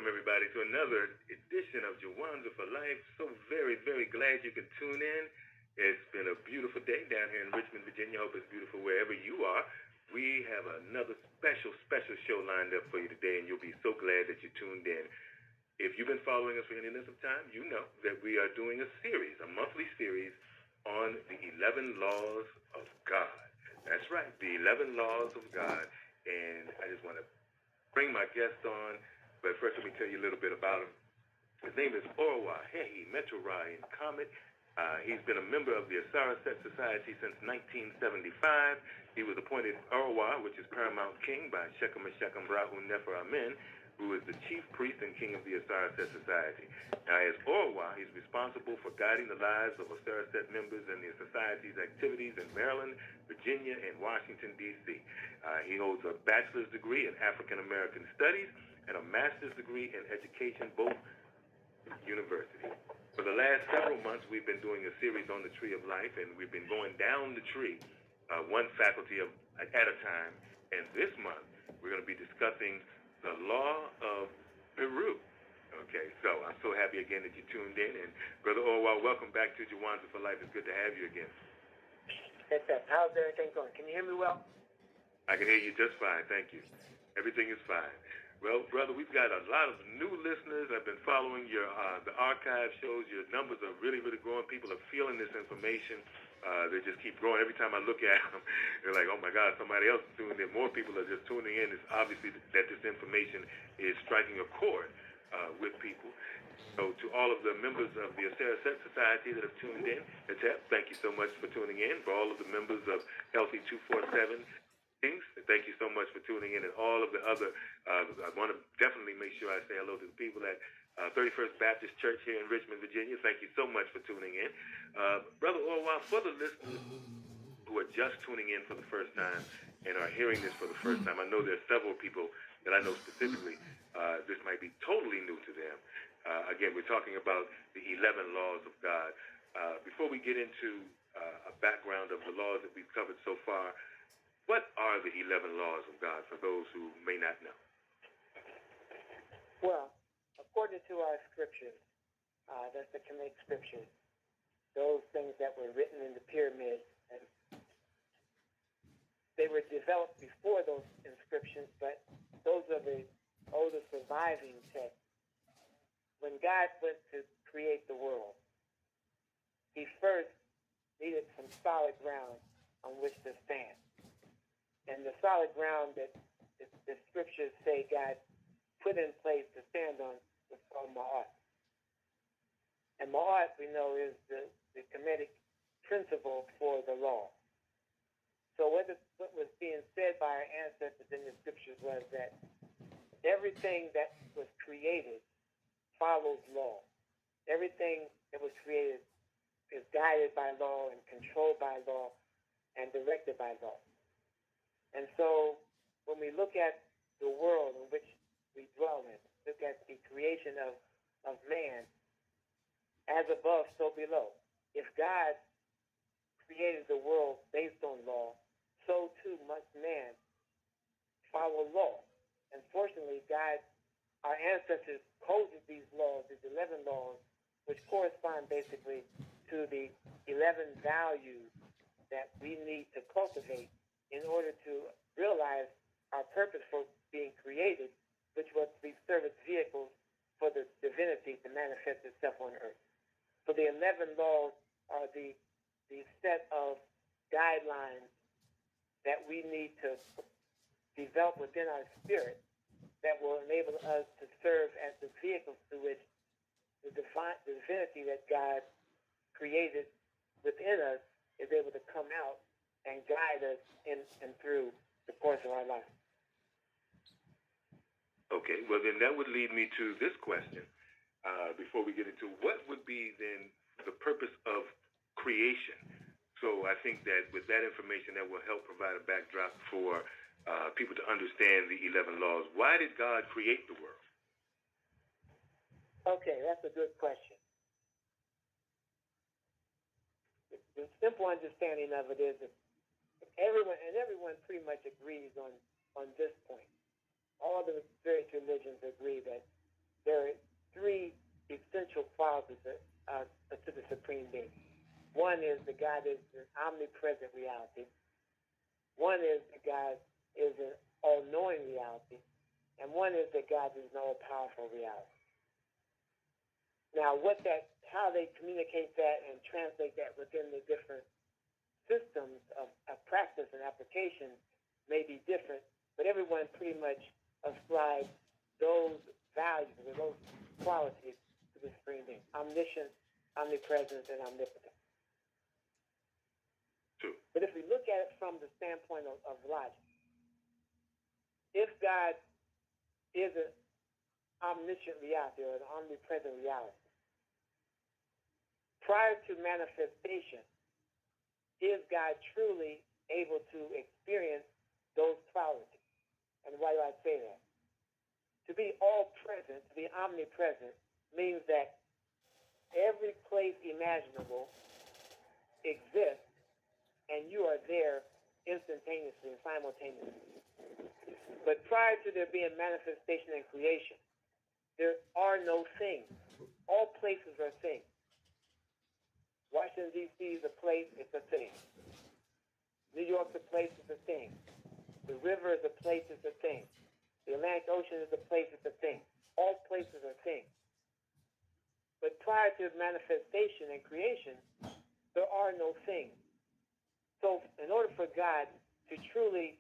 welcome everybody to another edition of Jawanza for Life. So very, very glad you can tune in. It's been a beautiful day down here in Richmond, Virginia. Hope it's beautiful wherever you are. We have another special show lined up for you today, and you'll be so glad that you tuned in. If you've been following us for any length of time, you know that we are doing a monthly series on the 11 laws of God. That's right, the 11 laws of God. And I just want to bring my guest on, but first let me tell you a little bit about him. His name is Orwa Hehi Meturai Kemetic. He's been a member of the Asaraset Society since 1975. He was appointed Orwa, which is Paramount King, by Shechem Shechem Rahu Nefer Amen, who is the chief priest and king of the Asaraset Society. Now, as Orwa, he's responsible for guiding the lives of Asaraset members and the Society's activities in Maryland, Virginia, and Washington, D.C. He holds a bachelor's degree in African American Studies and a master's degree in education, both universities. For the last several months, we've been doing a series on the Tree of Life, and we've been going down the tree, one faculty at a time. And this month, we're going to be discussing the law of Peru. Okay, so I'm so happy again that you tuned in. And Brother Orwa, welcome back to Jawanza for Life. It's good to have you again. How's everything going? Can you hear me well? I can hear you just fine, thank you. Everything is fine. Well, brother, we've got a lot of new listeners. I've been following your the archive shows. Your numbers are really, really growing. People are feeling this information. They just keep growing. Every time I look at them, they're like, oh, my God, somebody else is tuning in. More people are just tuning in. It's obviously that this information is striking a chord with people. So to all of the members of the Asaraset Society that have tuned in, thank you so much for tuning in. For all of the members of Healthy 247, thank you so much for tuning in, and all of the other, I want to definitely make sure I say hello to the people at 31st Baptist Church here in Richmond, Virginia. Thank you so much for tuning in. Brother Orwa, for the listeners who are just tuning in for the first time and are hearing this for the first time, I know there are several people that I know specifically this might be totally new to them. Again, we're talking about the 11 laws of God. Before we get into a background of the laws that we've covered so far, what are the 11 laws of God for those who may not know? Well, according to our scriptures, that's the Kemetic scriptures, those things that were written in the pyramids, and they were developed before those inscriptions, but those are the oldest surviving texts. When God went to create the world, he first needed some solid ground on which to stand. And the solid ground that the scriptures say God put in place to stand on was called Ma'at. And Ma'at, we know, is the Kemetic principle for the law. So what was being said by our ancestors in the scriptures was that everything that was created follows law. Everything that was created is guided by law and controlled by law and directed by law. And so when we look at the world in which we dwell in, look at the creation of man, as above, so below. If God created the world based on law, so too must man follow law. And fortunately, our ancestors coded these laws, these 11 laws, which correspond basically to the 11 values that we need to cultivate in order to realize our purpose for being created, which was to be service vehicles for the divinity to manifest itself on earth. So the 11 laws are the set of guidelines that we need to develop within our spirit that will enable us to serve as the vehicles through which the divinity that God created within us is able to come out and guide us in and through the course of our life. Okay, well then that would lead me to this question. Before we get into what would be then the purpose of creation. So I think that with that information, that will help provide a backdrop for people to understand the 11 laws. Why did God create the world? Okay, that's a good question. The simple understanding of it is that everyone pretty much agrees on this point. All the various religions agree that there are three essential qualities to the Supreme Being. One is that God is an omnipresent reality. One is that God is an all-knowing reality. And one is that God is an all-powerful reality. Now, how they communicate that and translate that within the different systems of practice and application may be different, but everyone pretty much ascribes those values or those qualities to the Supreme Being: omniscience, omnipresence, and omnipotence. True. But if we look at it from the standpoint of logic, if God is an omniscient reality or an omnipresent reality, prior to manifestation, is God truly able to experience those qualities? And why do I say that? To be all present, to be omnipresent, means that every place imaginable exists and you are there instantaneously and simultaneously. But prior to there being manifestation and creation, there are no things. All places are things. Washington, D.C. is a place, it's a thing. New York's a place, it's a thing. The river is a place, it's a thing. The Atlantic Ocean is a place, it's a thing. All places are things. But prior to manifestation and creation, there are no things. So in order for God to truly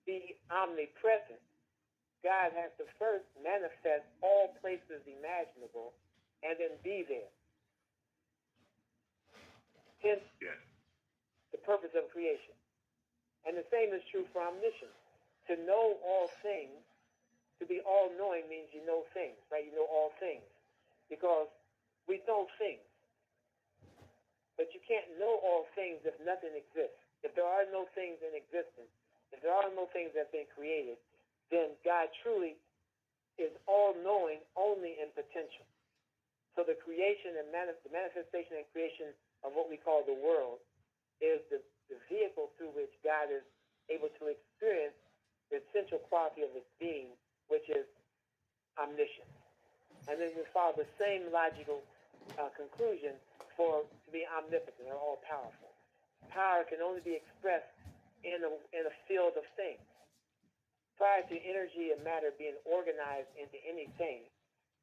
be omnipresent, God has to first manifest all places imaginable and then be there. Hence, the purpose of creation. And the same is true for omniscience. To know all things, to be all-knowing means you know things, right? You know all things. Because we know things. But you can't know all things if nothing exists. If there are no things in existence, if there are no things that have been created, then God truly is all-knowing only in potential. So the creation and the manifestation and creation of what we call the world is the vehicle through which God is able to experience the essential quality of his being, which is omniscience. And then we follow the same logical conclusion to be omnipotent or all-powerful. Power can only be expressed in a field of things. Prior to energy and matter being organized into anything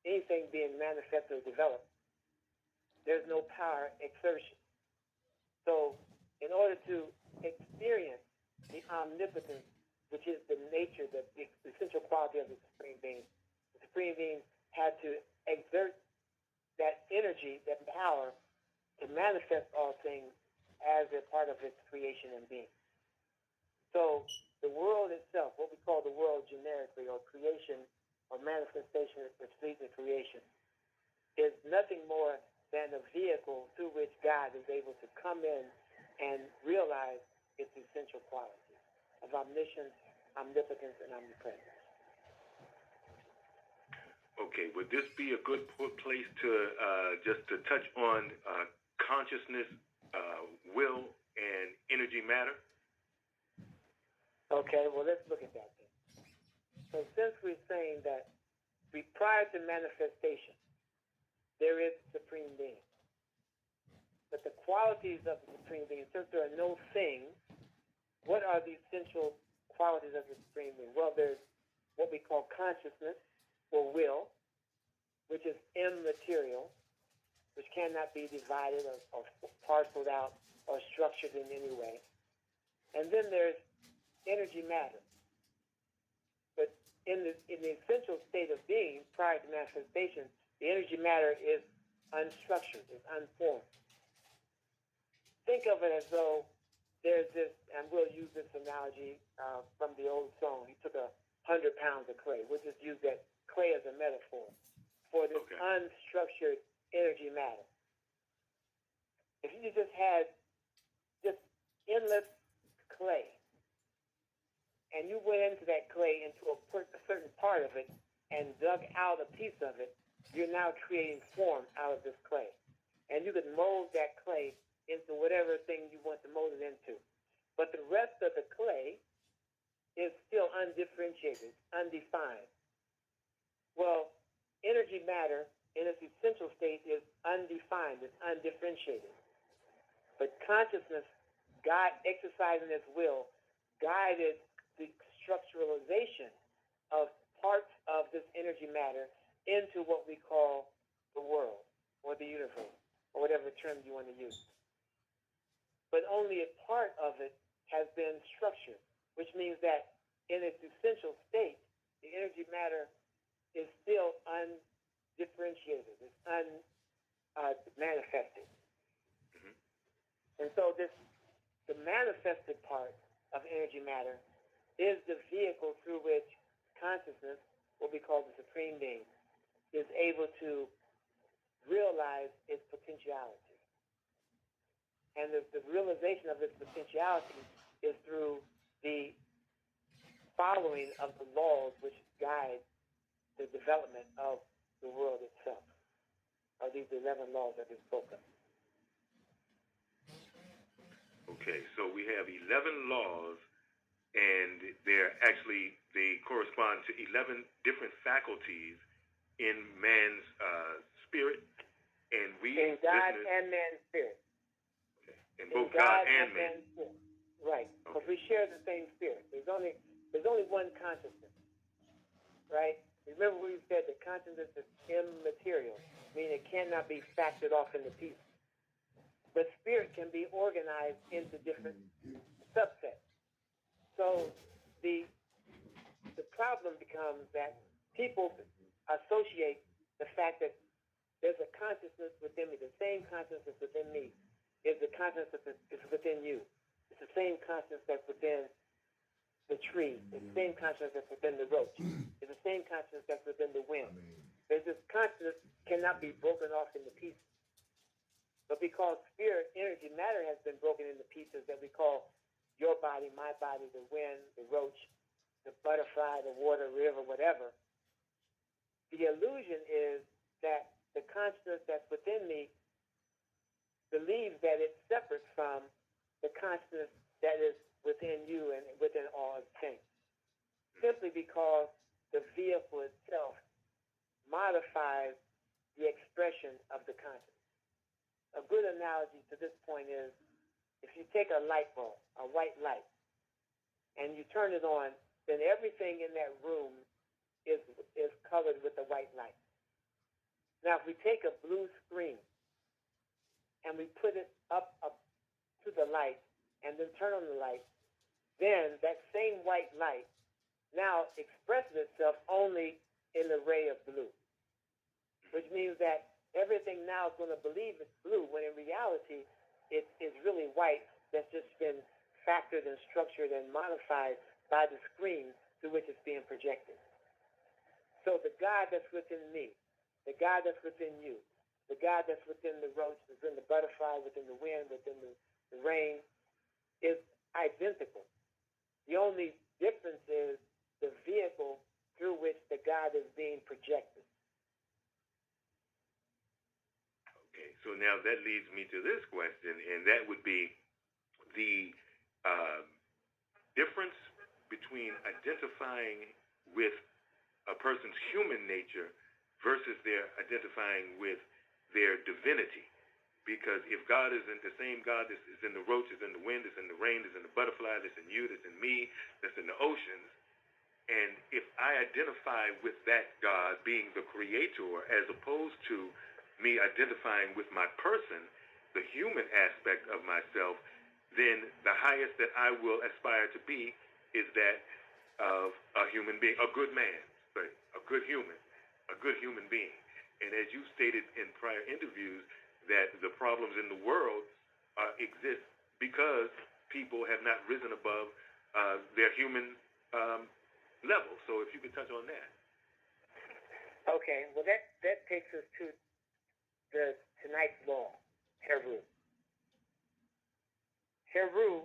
being manifested or developed, there's no power exertion. So in order to experience the omnipotence, which is the nature, the essential quality of the Supreme Being had to exert that energy, that power, to manifest all things as a part of its creation and being. So the world itself, what we call the world generically, or creation, or manifestation which leads to creation, is nothing more than a vehicle through which God is able to come in and realize its essential qualities of omniscience, omnipotence, and omnipresence. Okay, would this be a good place to just to touch on consciousness, will, and energy matter? Okay, well, let's look at that then. So since we're saying that prior to manifestation, there is Supreme Being. But the qualities of the Supreme Being, since there are no things, what are the essential qualities of the Supreme Being? Well, there's what we call consciousness, or will, which is immaterial, which cannot be divided or parceled out or structured in any way. And then there's energy matter. But in the essential state of being, prior to manifestation, the energy matter is unstructured, is unformed. Think of it as though there's this, and we'll use this analogy from the old song. He took 100 pounds of clay. We'll just use that clay as a metaphor for this unstructured energy matter. If you just had just endless clay, and you went into that clay, into a certain part of it, and dug out a piece of it, you're now creating form out of this clay. And you could mold that clay into whatever thing you want to mold it into. But the rest of the clay is still undifferentiated, undefined. Well, energy matter in its essential state is undefined, it's undifferentiated. But consciousness, God exercising its will, guided the structuralization of parts of this energy matter into what we call the world or the universe or whatever term you want to use. But only a part of it has been structured, which means that in its essential state, the energy matter is still undifferentiated, it's unmanifested. And so the manifested part of energy matter is the vehicle through which consciousness, what we call the Supreme Being, is able to realize its potentiality. And the realization of its potentiality is through the following of the laws which guide the development of the world itself, of these 11 laws that we spoke of. Okay, so we have 11 laws, and they correspond to 11 different faculties in man's spirit, and we in God and man's spirit. Okay. In both God and man's spirit. Right, because we share the same spirit. There's only one consciousness, right? Remember we said that consciousness is immaterial, meaning it cannot be factored off into pieces. But spirit can be organized into different subsets. So the problem becomes that people associate the fact that there's a consciousness within me. The same consciousness within me is the consciousness that is within you. It's the same consciousness that's within the tree. It's the same consciousness that's within the roach. It's the same consciousness that's within the wind. There's this consciousness cannot be broken off into pieces. But because spirit, energy, matter has been broken into pieces that we call your body, my body, the wind, the roach, the butterfly, the water, river, whatever, the illusion is that the consciousness that's within me believes that it's separate from the consciousness that is within you and within all things. Simply because the vehicle itself modifies the expression of the consciousness. A good analogy to this point is if you take a light bulb, a white light, and you turn it on, then everything in that room is colored with the white light. Now, if we take a blue screen and we put it up to the light and then turn on the light, then that same white light now expresses itself only in the ray of blue, which means that everything now is going to believe it's blue, when in reality it is really white that's just been factored and structured and modified by the screen through which it's being projected. So the God that's within me, the God that's within you, the God that's within the roach, within the butterfly, within the wind, within the rain, is identical. The only difference is the vehicle through which the God is being projected. Okay, so now that leads me to this question, and that would be the difference between identifying with a person's human nature versus their identifying with their divinity. Because if God is in the same God that's in the roach, is in the wind, is in the rain, is in the butterfly, that's in you, that's in me, that's in the oceans, and if I identify with that God being the creator as opposed to me identifying with my person, the human aspect of myself, then the highest that I will aspire to be is that of a human being, a good man, a good human being. And as you stated in prior interviews, that the problems in the world exist because people have not risen above their human level. So if you could touch on that. Okay, well that takes us to tonight's law, Heru. Heru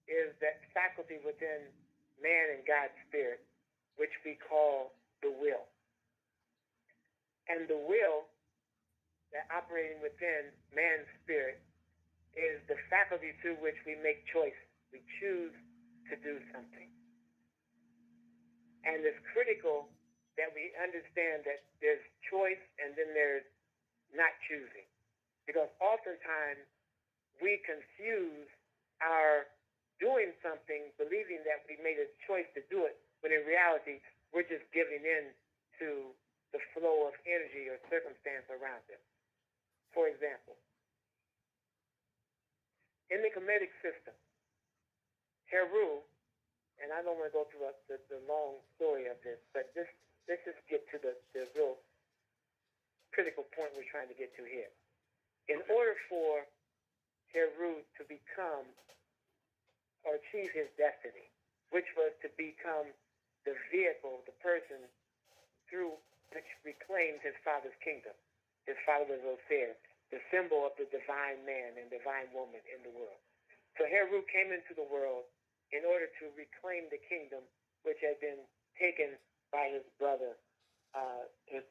is that faculty within man and God's spirit, which we call the will. And the will that operating within man's spirit is the faculty through which we make choices. We choose to do something. And it's critical that we understand that there's choice and then there's not choosing. Because oftentimes we confuse our doing something, believing that we made a choice to do it, when in reality, we're just giving in to the flow of energy or circumstance around us. For example, in the Kemetic system, Heru, and I don't want to go through the long story of this, but let's just get to the real critical point we're trying to get to here. In order for Heru to become or achieve his destiny, which was to become the vehicle, the person through which reclaimed his father's kingdom. His father was Osiris, the symbol of the divine man and divine woman in the world. So Heru came into the world in order to reclaim the kingdom which had been taken by his brother, his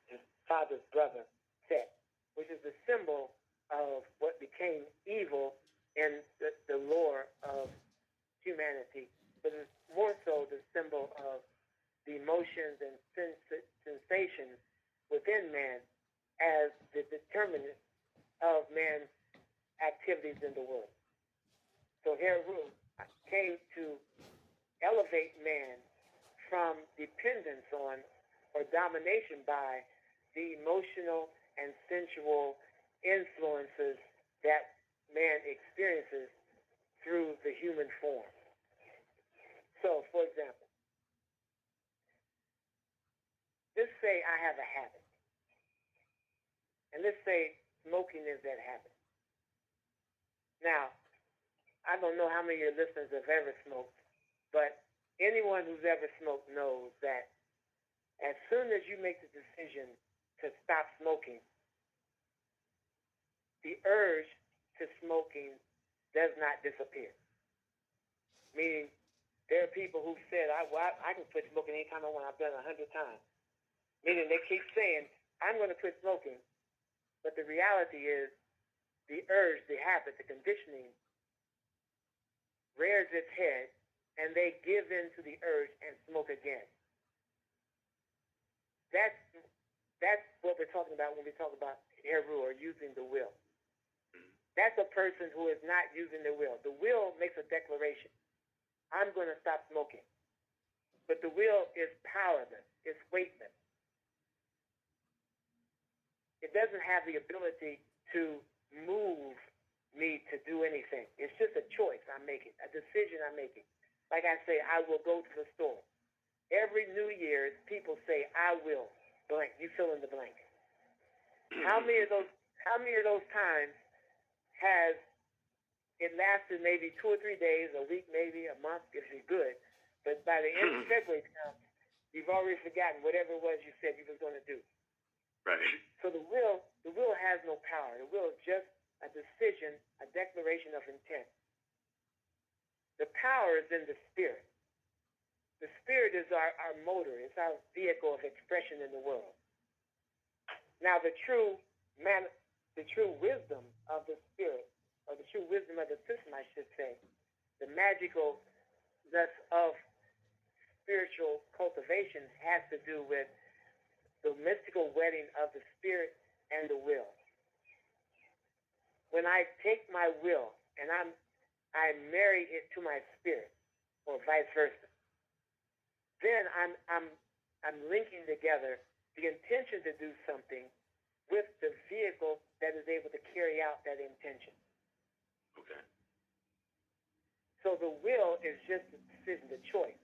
father's brother, Set, which is the symbol of what became evil in the lore of humanity, but it's more so the symbol of the emotions and sensations within man as the determinant of man's activities in the world. So Heru came to elevate man from dependence on or domination by the emotional and sensual influences that man experiences through the human form. So, for example, let's say I have a habit. And let's say smoking is that habit. Now, I don't know how many of your listeners have ever smoked, but anyone who's ever smoked knows that as soon as you make the decision to stop smoking, the urge to smoking does not disappear. Meaning, there are people who said, I can quit smoking anytime I want. I've done it 100 times. Meaning they keep saying, I'm going to quit smoking. But the reality is, the urge, the habit, the conditioning rears its head, and they give in to the urge and smoke again. That's what we're talking about when we talk about Heru, or using the will. That's a person who is not using the will. The will makes a declaration. I'm going to stop smoking. But the will is powerless. It's weightless. It doesn't have the ability to move me to do anything. It's just a choice I'm making, a decision I'm making. Like I say, I will go to the store. Every New Year's, people say, I will blank. You fill in the blank. How many of those times has it lasted maybe 2 or 3 days, a week, maybe a month if you're good, but by the end of February comes, you've already forgotten whatever it was you said you was going to do. Right. So the will has no power. The will is just a decision, a declaration of intent. The power is in the spirit. The spirit is our motor. It's our vehicle of expression in the world. Now, the true wisdom of the spirit, or the true wisdom of the system, I should say, the magicalness of spiritual cultivation has to do with the mystical wedding of the spirit and the will. When I take my will and I marry it to my spirit, or vice versa, then I'm linking together the intention to do something with the vehicle that is able to carry out that intention. Okay. So the will is just a decision, the choice.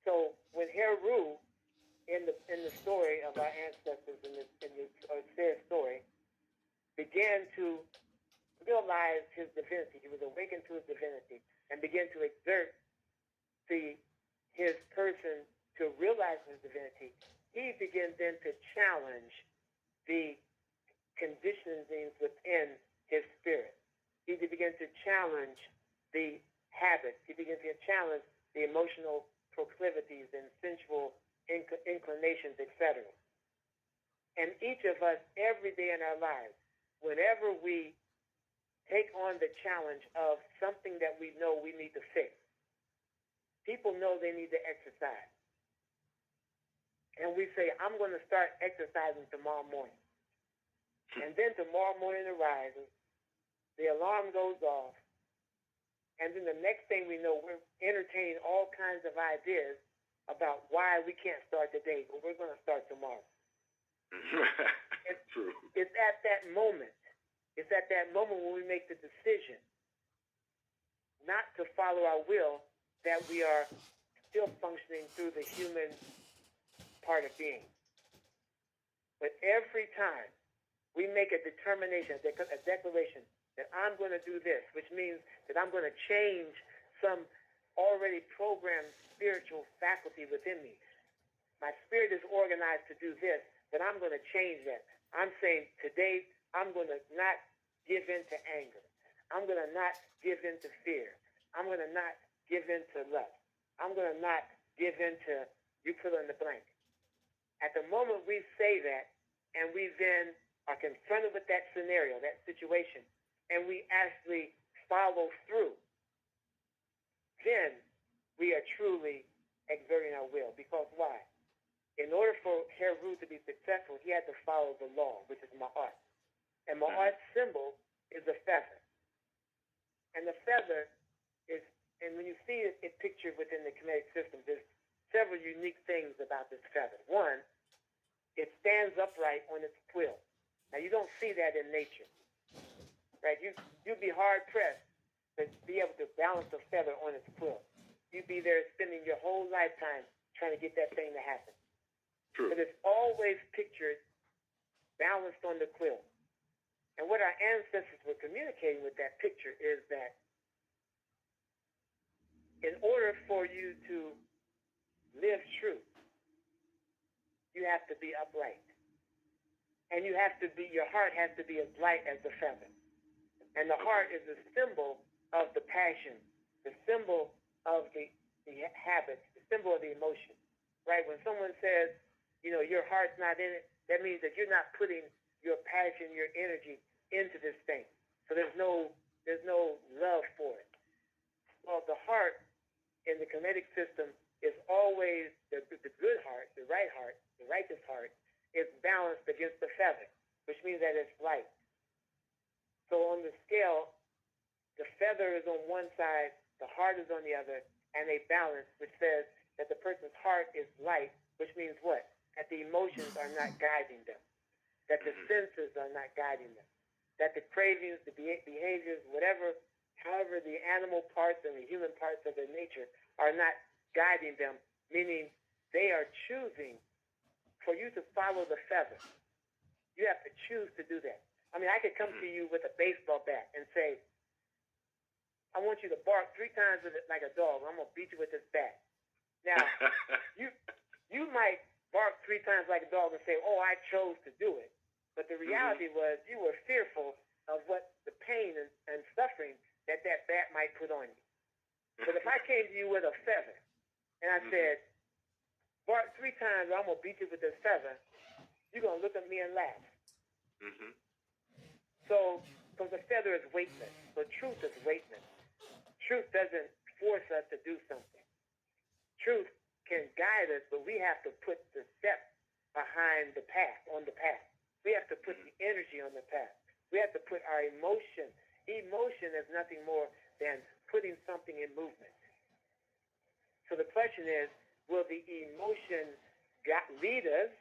So when Heru, in the story of our ancestors, in the Osiris story, began to realize his divinity, he was awakened to his divinity, and began to exert his person to realize his divinity, he begins then to challenge the conditionings within his spirit. He begins to challenge the habits. He begins to challenge the emotional proclivities and sensual inclinations, etc. And each of us, every day in our lives, whenever we take on the challenge of something that we know we need to fix, people know they need to exercise. and we say, I'm going to start exercising tomorrow morning. And then tomorrow morning arises, the alarm goes off, and then the next thing we know, we're entertaining all kinds of ideas about why we can't start today, but we're going to start tomorrow. True. It's at that moment. It's at that moment when we make the decision not to follow our will that we are still functioning through the human part of being. But every time we make a determination, a declaration that I'm going to do this, which means that I'm going to change some already programmed spiritual faculty within me. My spirit is organized to do this, but I'm going to change that. I'm saying today I'm going to not give in to anger. I'm going to not give in to fear. I'm going to not give in to lust. I'm going to not give in to you fill in the blank. At the moment we say that, and we then are confronted with that scenario, that situation, and we actually follow through, then we are truly exerting our will. Because why? In order for Heru to be successful, he had to follow the law, which is Ma'at. And Ma'at's symbol is a feather. And the feather is, and when you see it pictured within the Kemetic system, there's several unique things about this feather. One, it stands upright on its quill. Now, you don't see that in nature, right? You'd be hard-pressed to be able to balance a feather on its quill. You'd be there spending your whole lifetime trying to get that thing to happen. True. But it's always pictured balanced on the quill. And what our ancestors were communicating with that picture is that in order for you to live true, you have to be upright. And you have to be, your heart has to be as light as the feather. And the heart is the symbol of the passion, the symbol of the habits, the symbol of the emotion, right? When someone says, you know, your heart's not in it, that means that you're not putting your passion, your energy into this thing. So there's no love for it. Well, the heart in the Kemetic system is always the good heart, the righteous heart, is balanced against the feather, which means that it's light. So on the scale, the feather is on one side, the heart is on the other, and they balance, which says that the person's heart is light, which means what? That the emotions are not guiding them, that the senses are not guiding them, that the cravings, the behaviors, however the animal parts and the human parts of their nature are not guiding them, meaning they are choosing for you to follow the feather. You have to choose to do that. I mean, I could come to you with a baseball bat and say, I want you to bark 3 times with it like a dog. I'm going to beat you with this bat. Now, you might bark 3 times like a dog and say, oh, I chose to do it. But the reality was you were fearful of what the pain and suffering that bat might put on you. But if I came to you with a feather and I said, bark 3 times or I'm going to beat you with this feather, you're going to look at me and laugh. So, because the feather is weightless, but truth is weightless. Truth doesn't force us to do something. Truth can guide us, but we have to put the step behind the path, on the path. We have to put the energy on the path. We have to put our emotion. Emotion is nothing more than putting something in movement. So the question is, will the emotion lead us,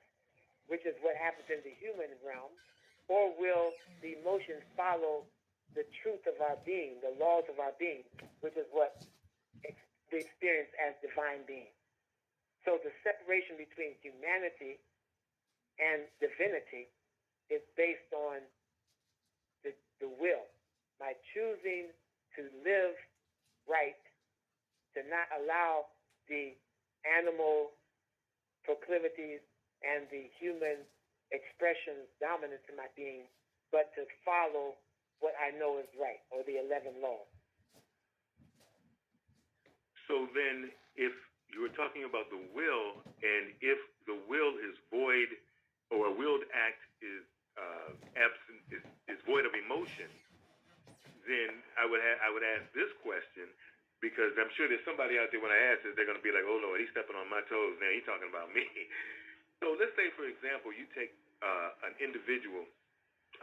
which is what happens in the human realm, or will the emotions follow the truth of our being, the laws of our being, which is what we experience as divine being? So the separation between humanity and divinity is based on the will. My choosing to live right, to not allow the animal proclivities and the human expressions dominant to my being, but to follow what I know is right, or the 11 laws. So then, if you were talking about the will, and if the will is void, or a willed act is absent, is void of emotion, then I would ask this question, because I'm sure there's somebody out there when I ask this, they're going to be like, oh Lord, he's stepping on my toes now, he's talking about me. So let's say, for example, you take an individual,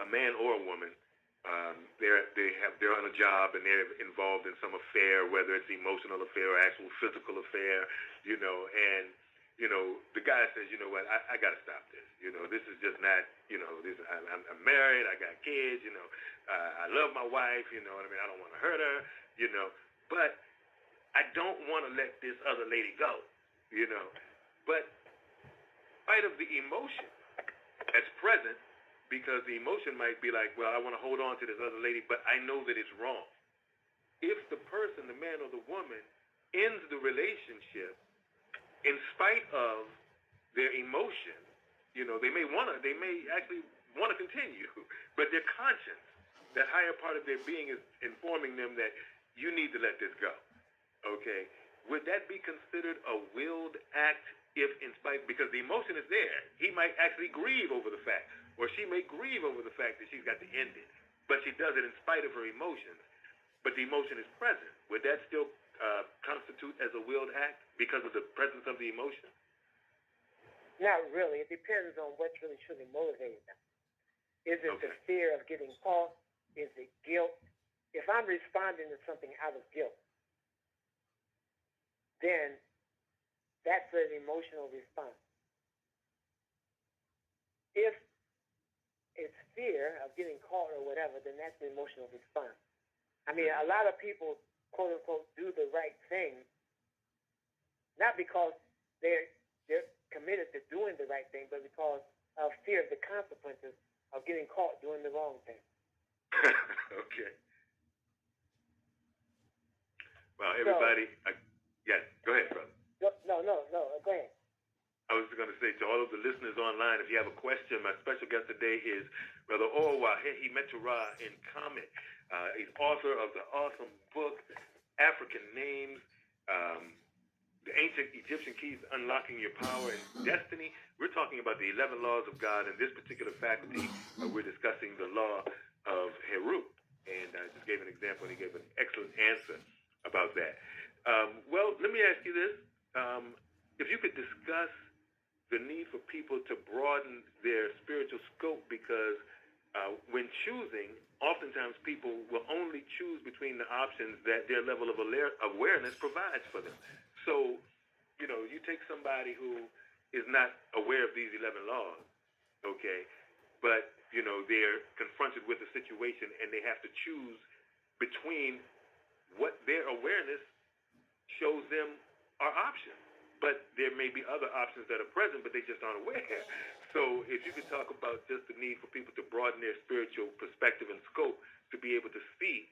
a man or a woman. They're on a job and they're involved in some affair, whether it's emotional affair or actual physical affair, and the guy says, you know what, I got to stop this. This is just not, this. I'm married, I got kids, I love my wife, you know what I mean. I don't want to hurt her, but I don't want to let this other lady go, But spite of the emotion that's present, because the emotion might be like, well, I want to hold on to this other lady, but I know that it's wrong. If the person, the man or the woman, ends the relationship in spite of their emotion, they may actually want to continue, but their conscience, that higher part of their being, is informing them that you need to let this go. Okay? Would that be considered a willed act if in spite, because the emotion is there, he might actually grieve over the fact, or she may grieve over the fact that she's got to end it, but she does it in spite of her emotions, but the emotion is present. Would that still constitute as a willed act because of the presence of the emotion? Not really. It depends on what's really truly motivating them. Is it Okay. the fear of getting caught? Is it guilt? If I'm responding to something out of guilt, then that's an emotional response. If it's fear of getting caught or whatever, then that's the emotional response. I mean, a lot of people, quote unquote, do the right thing, not because they're committed to doing the right thing, but because of fear of the consequences of getting caught doing the wrong thing. Okay. Well, everybody, yes, go ahead, brother. No, go ahead. I was going to say to all of the listeners online, if you have a question, my special guest today is Brother Orwahehi Meturah in Kemetic. He's author of the awesome book, African Names, The Ancient Egyptian Keys Unlocking Your Power and Destiny. We're talking about the 11 laws of God. In this particular faculty, we're discussing the law of Heru. And I just gave an example, and he gave an excellent answer about that. Well, let me ask you this. If you could discuss the need for people to broaden their spiritual scope, because when choosing, oftentimes people will only choose between the options that their level of awareness provides for them. So, you take somebody who is not aware of these 11 laws, okay, but, they're confronted with a situation and they have to choose between what their awareness shows them are options. But there may be other options that are present, but they just aren't aware. So if you could talk about just the need for people to broaden their spiritual perspective and scope to be able to see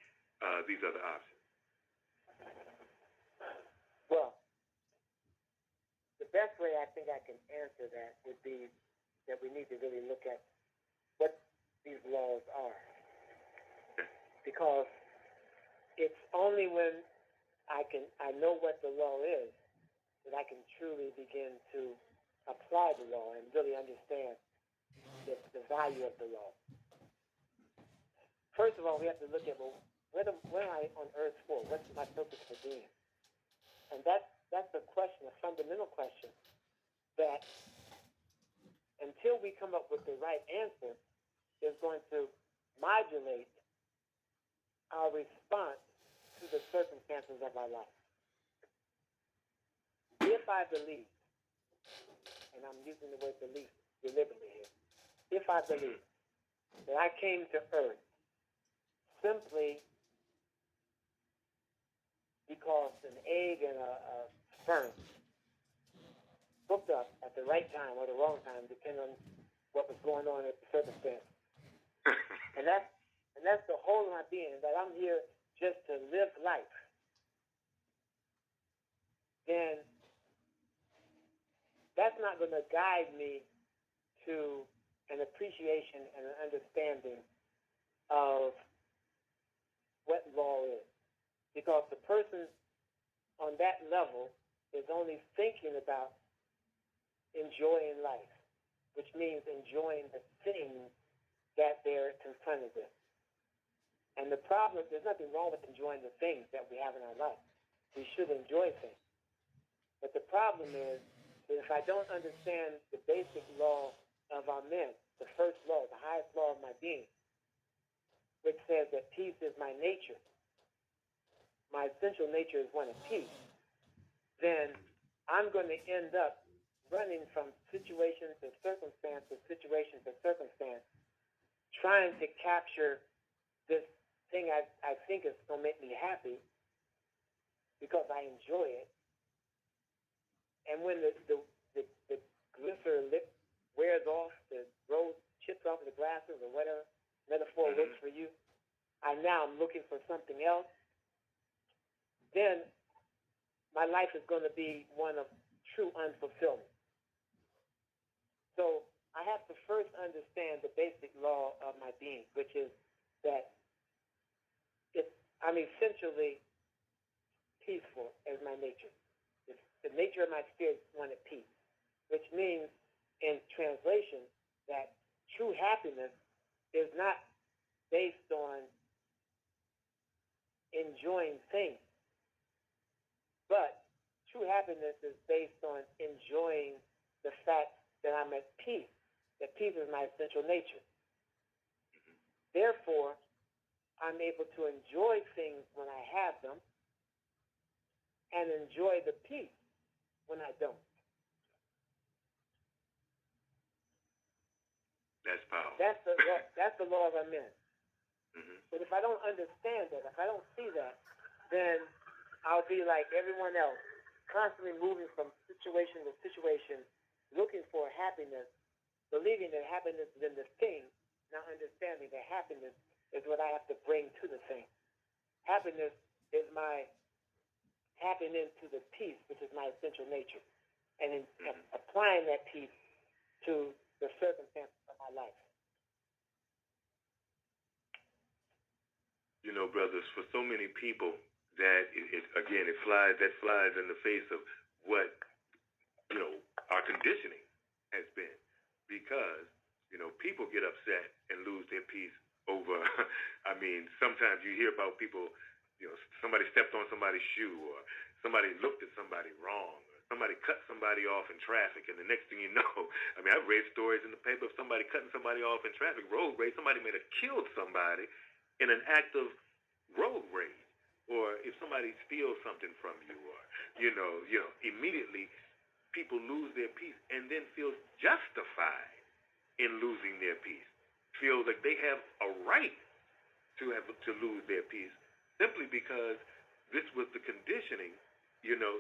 these other options. Well, the best way I think I can answer that would be that we need to really look at what these laws are. Because it's only when I know what the law is that I can truly begin to apply the law and really understand the value of the law. First of all, we have to look at, well, what am I on earth for? What's my purpose for being? And that's a question, a fundamental question, that until we come up with the right answer, is going to modulate our response to the circumstances of our life. If I believe, and I'm using the word belief deliberately here, if I believe that I came to earth simply because an egg and a sperm hooked up at the right time or the wrong time, depending on what was going on at the circumstance. And that's the whole of my being, that I'm here just to live life. Then that's not going to guide me to an appreciation and an understanding of what law is. Because the person on that level is only thinking about enjoying life, which means enjoying the things that they're confronted with. And the problem, there's nothing wrong with enjoying the things that we have in our life. We should enjoy things. But the problem is But if I don't understand the basic law of our men, the first law, the highest law of my being, which says that peace is my nature, my essential nature is one of peace, then I'm going to end up running from situation to circumstance to situation to circumstance, trying to capture this thing I think is going to make me happy because I enjoy it. And when the glycer lip wears off, the rose chips off the glasses or whatever metaphor works for you, I'm looking for something else, then my life is going to be one of true unfulfillment. So I have to first understand the basic law of my being, which is that I'm essentially peaceful as my nature. The nature of my spirit is one of peace, which means in translation that true happiness is not based on enjoying things, but true happiness is based on enjoying the fact that I'm at peace, that peace is my essential nature. Therefore, I'm able to enjoy things when I have them and enjoy the peace when I don't. That's powerful. That's the law of our men. But if I don't understand that, if I don't see that, then I'll be like everyone else, constantly moving from situation to situation, looking for happiness, believing that happiness is in the thing, not understanding that happiness is what I have to bring to the thing. Happiness is my tapping into the peace, which is my essential nature, and applying that peace to the circumstances of my life. You know, brothers, for so many people, that it flies in the face of what, our conditioning has been. Because, people get upset and lose their peace over, sometimes you hear about people, somebody stepped on somebody's shoe, or somebody looked at somebody wrong, or somebody cut somebody off in traffic, and the next thing you know, I've read stories in the paper of somebody cutting somebody off in traffic, road rage, somebody may have killed somebody in an act of road rage, or if somebody steals something from you, or immediately people lose their peace and then feel justified in losing their peace, feel like they have a right to lose their peace simply because this was the conditioning,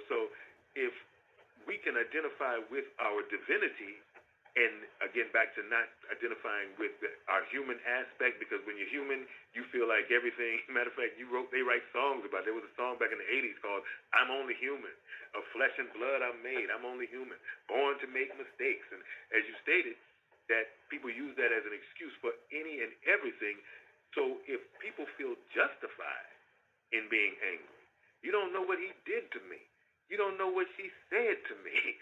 So if we can identify with our divinity. And again, back to not identifying with our human aspect, because when you're human, you feel like everything. Matter of fact, they write songs about it. There was a song back in the 80s called "I'm Only Human." Of flesh and blood I'm made. I'm only human, born to make mistakes. And as you stated, that people use that as an excuse for any and everything. So if people feel justified in being angry, you don't know what he did to me. You don't know what she said to me.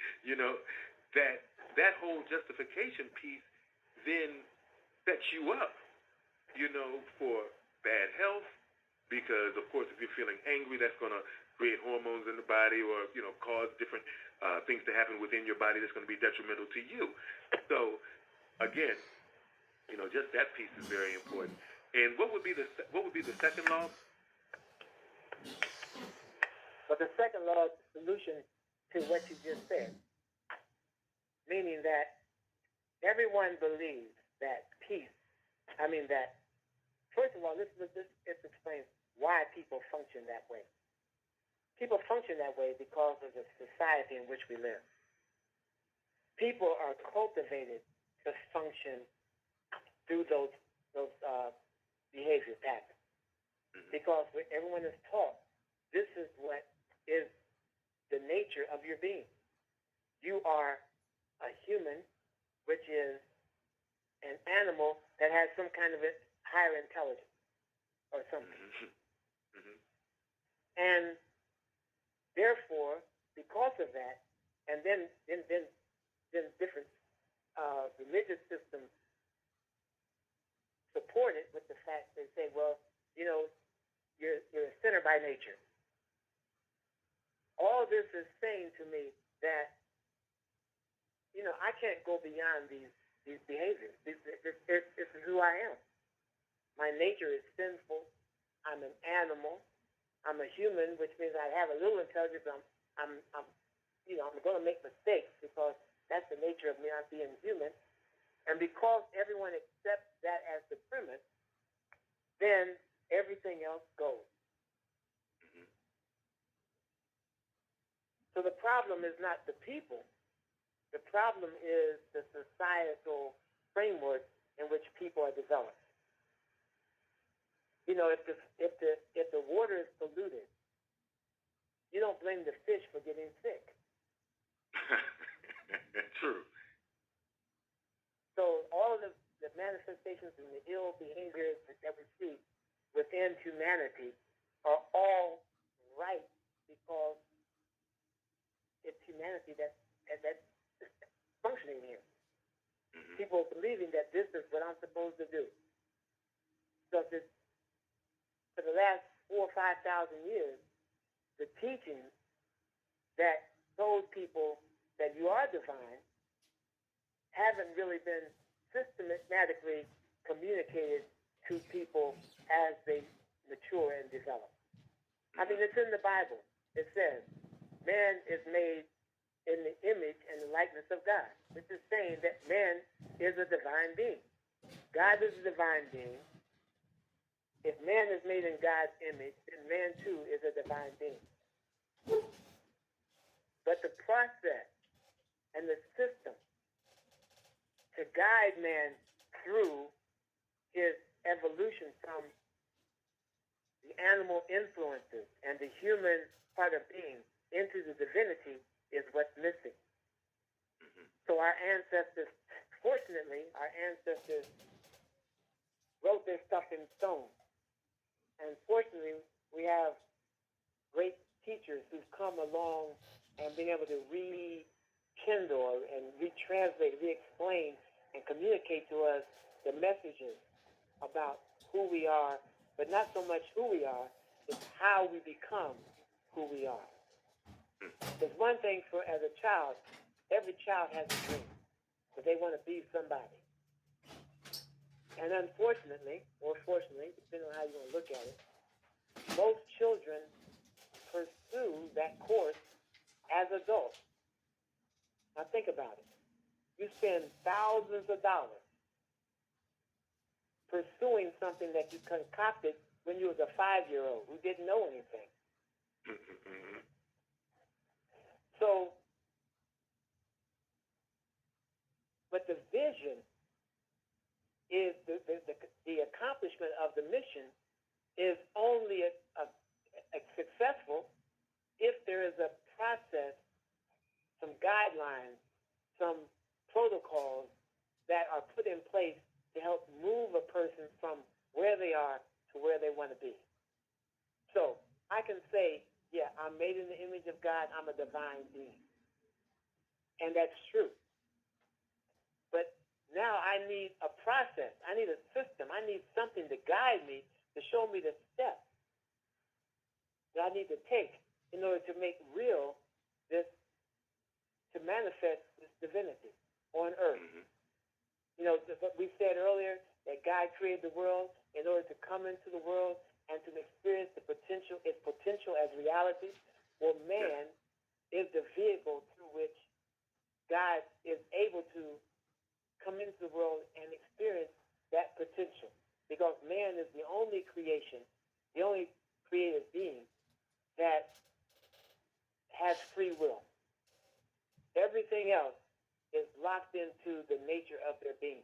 That whole justification piece then sets you up, for bad health, because, of course, if you're feeling angry, that's going to create hormones in the body or, cause different things to happen within your body that's going to be detrimental to you. So, again, just that piece is very important. And what would be the second law? But the second law is the solution to what you just said. Meaning that everyone believes that peace, first of all, let's explain why people function that way. People function that way because of the society in which we live. People are cultivated to function through those behavior patterns. Because everyone is taught this is what is the nature of your being. You are a human, which is an animal that has some kind of a higher intelligence or something. And therefore, because of that, and then different religious systems support it with the fact they say, well, you're a sinner by nature. All this is saying to me that I can't go beyond these behaviors. This is who I am. My nature is sinful. I'm an animal. I'm a human, which means I have a little intelligence. I'm going to make mistakes because that's the nature of me, not being human. And because everyone accepts that as the premise, then everything else goes. Mm-hmm. So the problem is not the people. The problem is the societal framework in which people are developed. If the water is polluted, you don't blame the fish for getting sick. True. So all of the manifestations and the ill behaviors that we see within humanity are all right because it's humanity that's functioning here. Mm-hmm. People believing that this is what I'm supposed to do. So for the last 4,000 or 5,000 years, the teachings that told people that you are divine haven't really been systematically communicated to people as they mature and develop. I mean, it's in the Bible. It says, man is made in the image and the likeness of God, which is saying that man is a divine being. God is a divine being. If man is made in God's image, then man too is a divine being. But the process and the system to guide man through his evolution from the animal influences and the human part of being into the divinity is what's missing. Mm-hmm. So our ancestors, fortunately, wrote their stuff in stone. And fortunately, we have great teachers who've come along and been able to rekindle and retranslate, re-explain, and communicate to us the messages about who we are, but not so much who we are, it's how we become who we are. There's one thing as a child, every child has a dream, but they want to be somebody. And unfortunately, or fortunately, depending on how you want to look at it, most children pursue that course as adults. Now think about it. You spend thousands of dollars pursuing something that you concocted when you was a 5-year-old who didn't know anything. Mm-hmm. So, but the vision is the accomplishment of the mission is only successful if there is a process, some guidelines, some protocols that are put in place to help move a person from where they are to where they want to be. So I can say, yeah, I'm made in the image of God. I'm a divine being. And that's true. But now I need a process. I need a system. I need something to guide me, to show me the steps that I need to take in order to make real this, to manifest this divinity on earth. Mm-hmm. You know, what we said earlier, that God created the world in order to come into the world and to experience its potential as reality. Well, man is the vehicle through which God is able to come into the world and experience that potential. Because man is the only creation, the only created being that has free will. Everything else is locked into the nature of their being.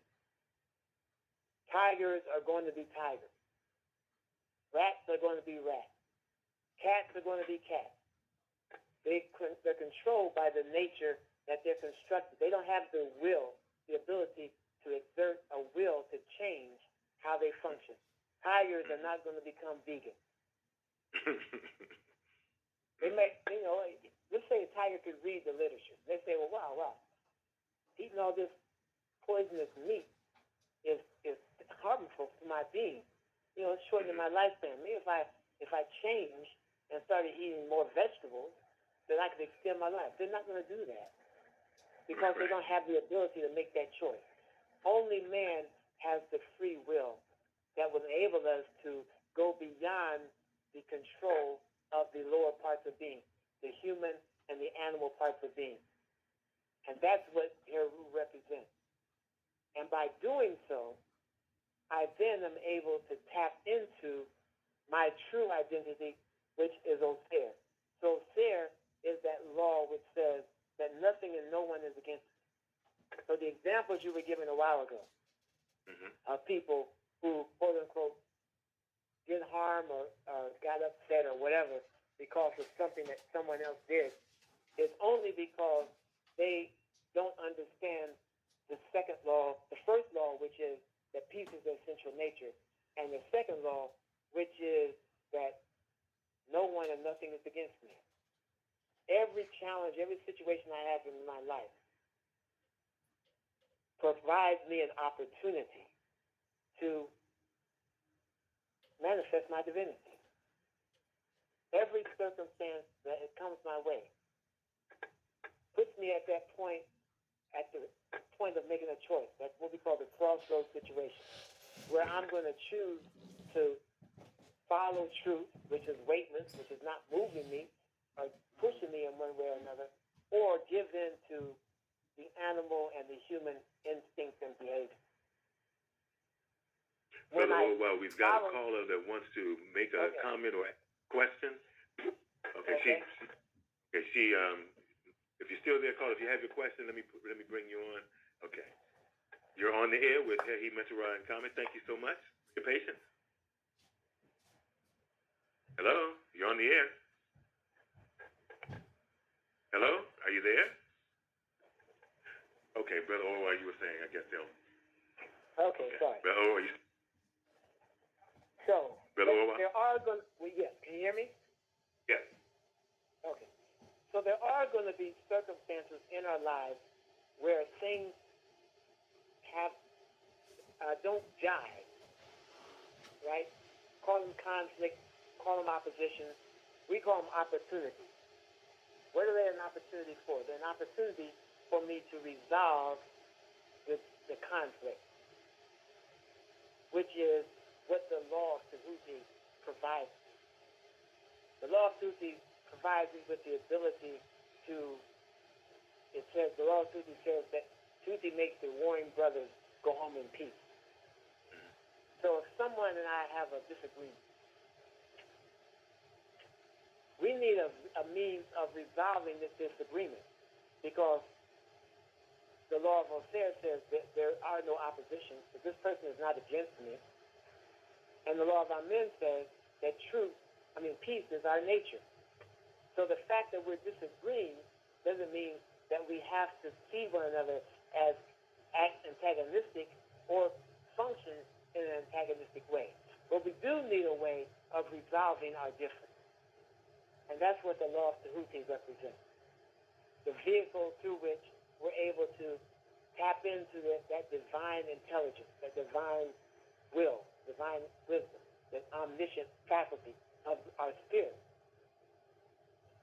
Tigers are going to be tigers. Rats are going to be rats. Cats are going to be cats. They're controlled by the nature that they're constructed. They don't have the will, the ability to exert a will to change how they function. Tigers are not going to become vegan. They may, let's say a tiger could read the literature. They say, well, wow, eating all this poisonous meat is harmful to my being. It's shortening my lifespan. Maybe if I change and started eating more vegetables, then I could extend my life. They're not going to do that. because they don't have the ability to make that choice. Only man has the free will that will enable us to go beyond the control of the lower parts of being, the human and the animal parts of being. And that's what Heru represents. And by doing so, I then am able to tap into my true identity, which is Osir. So Osir is that law which says that nothing and no one is against me. So the examples you were given a while ago of people who, quote unquote, get harmed or got upset or whatever because of something that someone else did, is only because they don't understand the second law, the first law, which is that peace is their essential nature, and the second law, which is that no one and nothing is against me. Every challenge, every situation I have in my life provides me an opportunity to manifest my divinity. Every circumstance that it comes my way puts me at that point, at the point of making a choice. That's what we call the crossroads situation, where I'm going to choose to follow truth, which is weightless, which is not moving me or pushing me in one way or another, or give in to the animal and the human instincts and behavior. Brother Orwell, we've got a caller that wants to make a comment or question. Okay. She if you're still there, caller, if you have your question, let me bring you on. Okay. You're on the air with Hehi Meteora and Comet. Thank you so much for your patience. Hello? You're on the air. Hello? Are you there? Okay, Brother Orwell, you were saying, I guess they'll... Okay, sorry. Brother Orwell, So, Brother Orwell? there are going to... Yes, can you hear me? Yes. Okay. So there are going to be circumstances in our lives where things don't jive, right? Call them conflict, call them opposition. We call them opportunities. What are they an opportunity for? They're an opportunity for me to resolve the conflict, which is what the law of Tahuti provides. The law of Tahuti provides me with the ability to, the law of Tahuti says that Tahuti makes the warring brothers go home in peace. So if someone and I have a disagreement, we need a means of resolving this disagreement, because the law of Osir says that there are no oppositions, that this person is not against me. And the law of Amen says that peace is our nature. So the fact that we're disagreeing doesn't mean that we have to see one another as antagonistic or function in an antagonistic way. But we do need a way of resolving our difference. And that's what the law of Tahuti represents. The vehicle through which we're able to tap into that divine intelligence, that divine will, divine wisdom, that omniscient faculty of our spirit,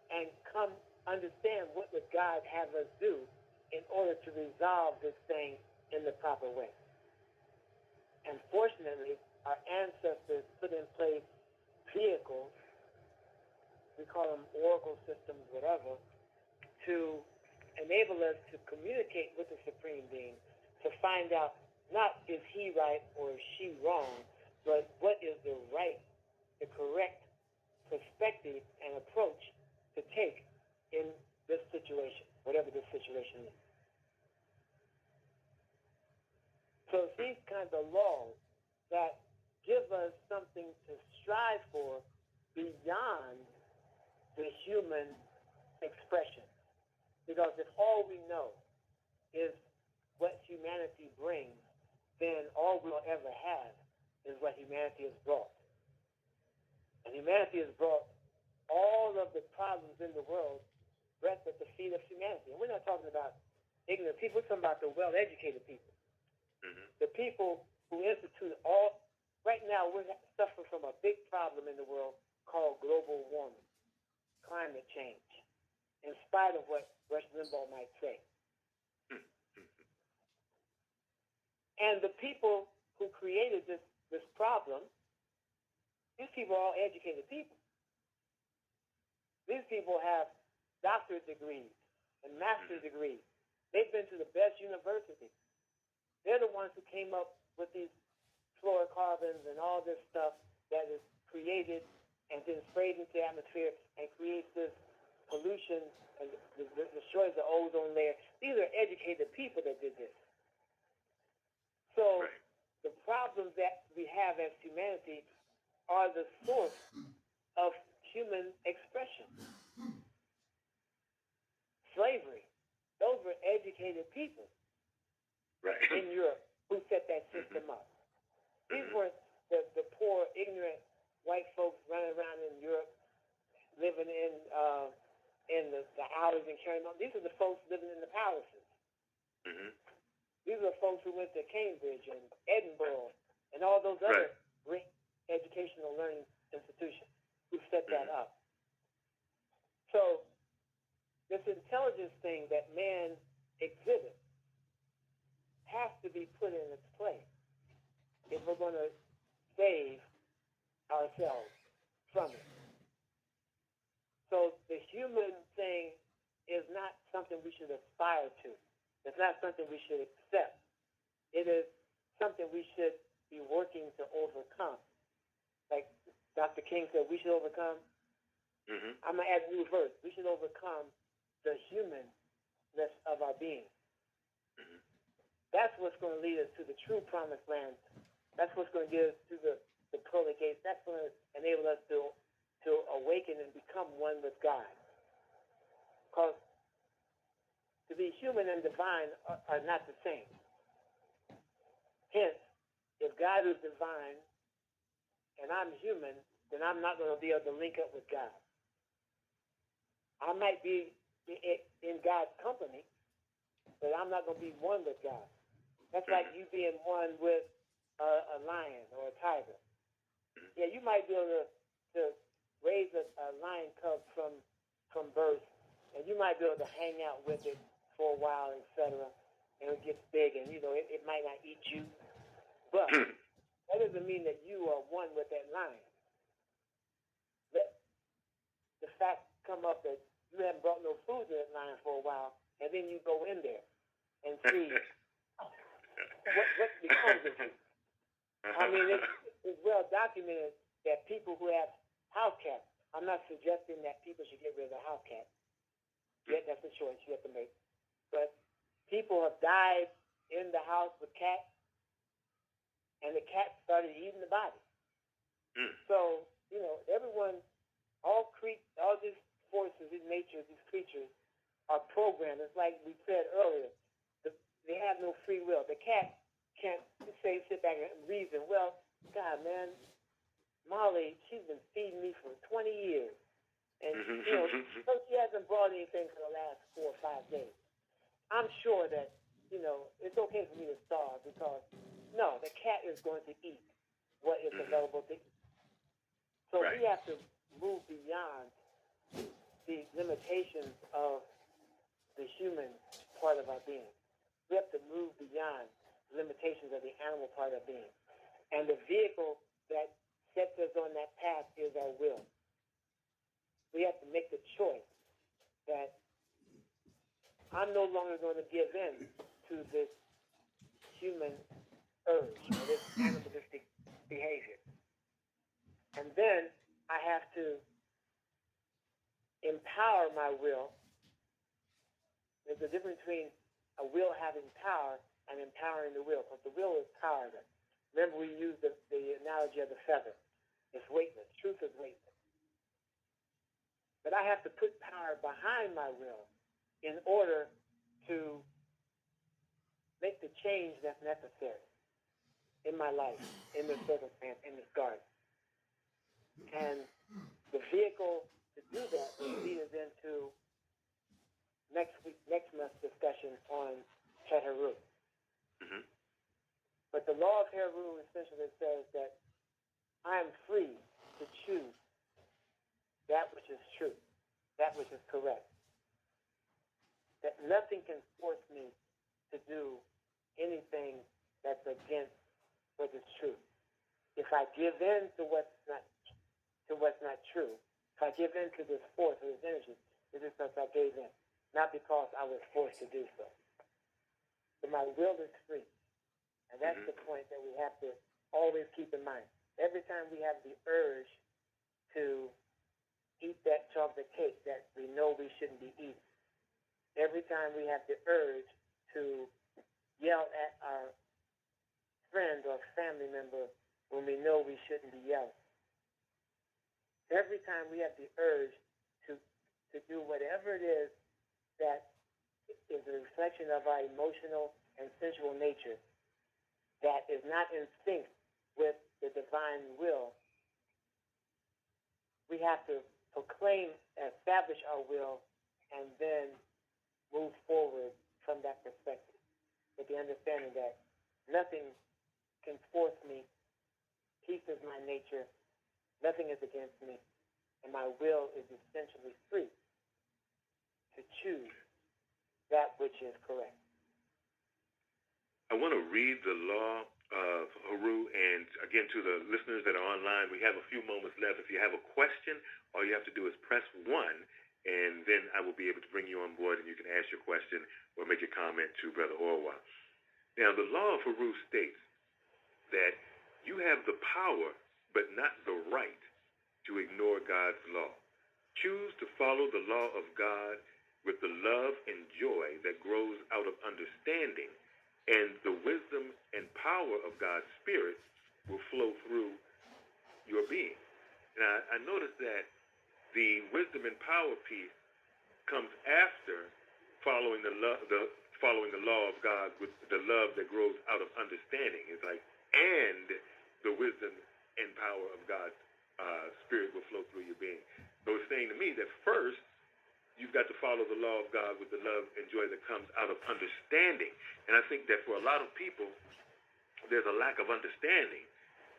and come understand what would God have us do in order to resolve this thing in the proper way. And fortunately, our ancestors put in place vehicles, we call them oracle systems, whatever, to enable us to communicate with the Supreme Being, to find out not is he right or is she wrong, but what is the right, the correct perspective and approach to take in this situation, whatever this situation is. So it's these kinds of laws that give us something to strive for beyond the human expression. Because if all we know is what humanity brings, then all we'll ever have is what humanity has brought. And humanity has brought all of the problems in the world rest at the feet of humanity. And we're not talking about ignorant people, we're talking about the well-educated people. Mm-hmm. The people who institute all, right now we're suffering from a big problem in the world called global warming, climate change, in spite of what Rush Limbaugh might say. And the people who created this problem, these people are all educated people. These people have doctorate degrees and master's degrees. They've been to the best universities. They're the ones who came up with these fluorocarbons and all this stuff that is created and then sprayed into the atmosphere and creates this pollution and destroys the ozone layer. These are educated people that did this. So the problems that we have as humanity are the source of human expression. Slavery. Those were educated people in Europe who set that system up. These weren't the poor, ignorant white folks running around in Europe, living in the alleys and carrying on. These are the folks living in the palaces. These are the folks who went to Cambridge and Edinburgh and all those other great educational learning institutions who set that up. So this intelligence thing that man exhibits has to be put in its place if we're going to save ourselves from it. So the human thing is not something we should aspire to. It's not something we should accept. It is something we should be working to overcome. Like Dr. King said, we should overcome. I'm going to add a new verse. We should overcome the humanness of our being. That's what's going to lead us to the true promised land. That's what's going to get us to the pearly gates. That's going to enable us to awaken and become one with God. Because to be human and divine are not the same. Hence, if God is divine and I'm human, then I'm not going to be able to link up with God. I might be in God's company, but I'm not going to be one with God. That's like you being one with a lion or a tiger. Yeah, you might be able to raise a lion cub from birth, and you might be able to hang out with it for a while, etc., and it gets big, and, it might not eat you. But that doesn't mean that you are one with that lion. Let the fact come up that you haven't brought no food to that lion for a while, and then you go in there and see what becomes of you. I mean, it's well documented that people who have house cats, I'm not suggesting that people should get rid of the house cat. Yet that's a choice you have to make. But people have died in the house with cats, and the cat started eating the body. So, everyone, all these forces in nature, these creatures, are programmed. It's like we said earlier, they have no free will. The cat can't sit back and reason. Well, God, man, Molly, she's been feeding me for 20 years. And, so she hasn't brought anything for the last 4 or 5 days. I'm sure that, it's okay for me to starve because, no, the cat is going to eat what is available to eat. So we have to move beyond the limitations of the human part of our being. We have to move beyond the limitations of the animal part of being. And the vehicle that sets us on that path is our will. We have to make the choice that I'm no longer going to give in to this human urge or this animalistic behavior. And then I have to empower my will. There's a difference between a will having power and empowering the will, because the will is powerless. Remember, we used the analogy of the feather. It's weightless. Truth is weightless. But I have to put power behind my will in order to make the change that's necessary in my life, in this circumstance, in this garden. And the vehicle to do that will lead us into next month's discussion on Heru. But the law of Heru essentially says that I am free to choose that which is true, that which is correct. That nothing can force me to do anything that's against what is true. If I give in to what's not true, if I give in to this force or this energy, it's just because I gave in, not because I was forced to do so. So my will is free. And that's the point that we have to always keep in mind. Every time we have the urge to eat that chocolate cake that we know we shouldn't be eating, every time we have the urge to yell at our friend or family member when we know we shouldn't be yelling, every time we have the urge to do whatever it is that is a reflection of our emotional and sensual nature that is not in sync with the divine will, we have to proclaim, establish our will, and then move forward from that perspective, with the understanding that nothing can force me. Peace is my nature. Nothing is against me. And my will is essentially free to choose that which is correct. I want to read the law of Haru, and again to the listeners that are online, we have a few moments left. If you have a question, all you have to do is press 1, and then I will be able to bring you on board, and you can ask your question or make a comment to Brother Orwa. Now, the law of Haru states that you have the power, but not the right, to ignore God's law. Choose to follow the law of God with the love and joy that grows out of understanding, and the wisdom and power of God's Spirit will flow through your being. Now, I noticed that the wisdom and power piece comes after following the law of God with the love that grows out of understanding. It's like, and the wisdom and power of God's Spirit will flow through your being. So it's saying to me that first, you've got to follow the law of God with the love and joy that comes out of understanding. And I think that for a lot of people, there's a lack of understanding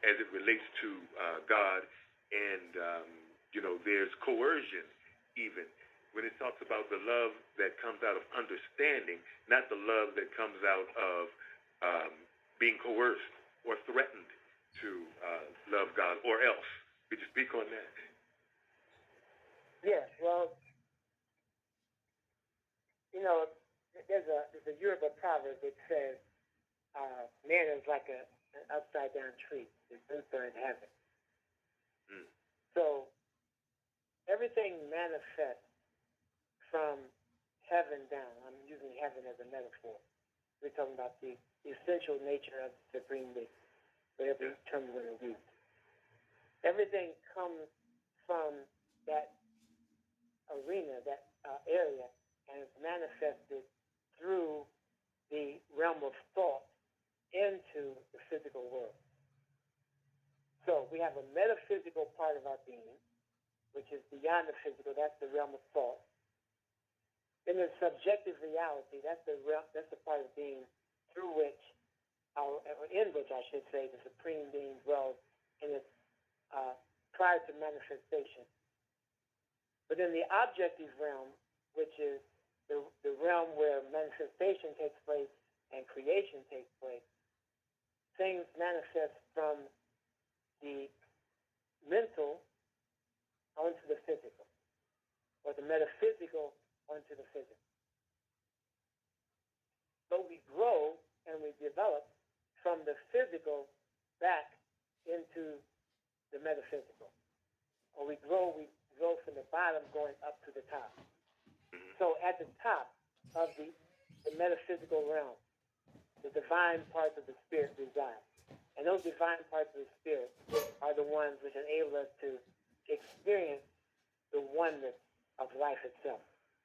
as it relates to God, and there's coercion even when it talks about the love that comes out of understanding, not the love that comes out of being coerced or threatened to love God or else. Could you speak on that? Yes, well, there's a Yoruba proverb that says, man is like an upside-down tree. His roots are in heaven. So everything manifests from heaven down. I'm using heaven as a metaphor. We're talking about the essential nature of the supreme being, whatever term we're going to use. Everything comes from that arena, that area, and is manifested through the realm of thought into the physical world. So we have a metaphysical part of our being, which is beyond the physical. That's the realm of thought. Then there's subjective reality. That's the part of being through which, in which I should say, the supreme being dwells in its prior to manifestation. But in the objective realm, which is the realm where manifestation takes place and creation takes place, things manifest from the mental onto the physical, or the metaphysical onto the physical. But we grow and we develop from the physical back into the metaphysical. Or we grow from the bottom going up to the top. So at the top of the metaphysical realm, the divine parts of the spirit reside. And those divine parts of the spirit are the ones which enable us to experience the oneness of life itself,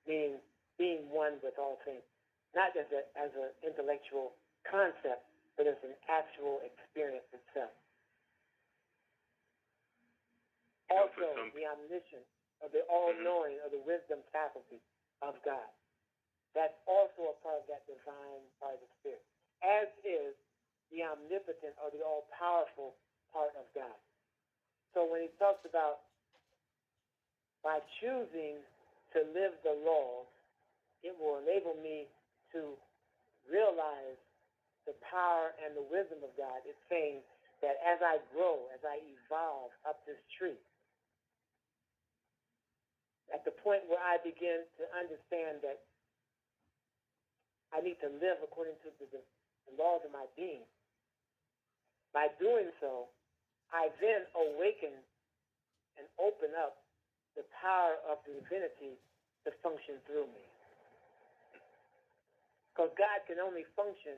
meaning being one with all things, not as an intellectual concept, but as an actual experience itself. Also, the omniscience, or the all-knowing, or the wisdom faculty of God. That's also a part of that divine part of the spirit, as is the omnipotent or the all-powerful part of God. So when he talks about by choosing to live the laws, it will enable me to realize the power and the wisdom of God. It's saying that as I grow, as I evolve up this tree, at the point where I begin to understand that I need to live according to the laws of my being, by doing so, I then awaken and open up the power of the divinity to function through me. Because God can only function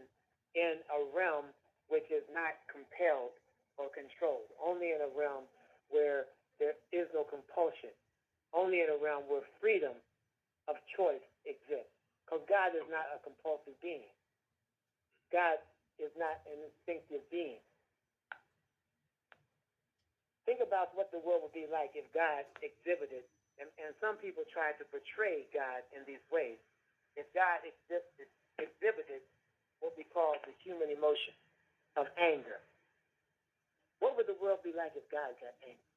in a realm which is not compelled or controlled, only in a realm where there is no compulsion, only in a realm where freedom of choice exists. Because God is not a compulsive being. God is not an instinctive being. Think about what the world would be like if God exhibited, and some people try to portray God in these ways. If God exhibited what we call the human emotion of anger, what would the world be like if God got angry?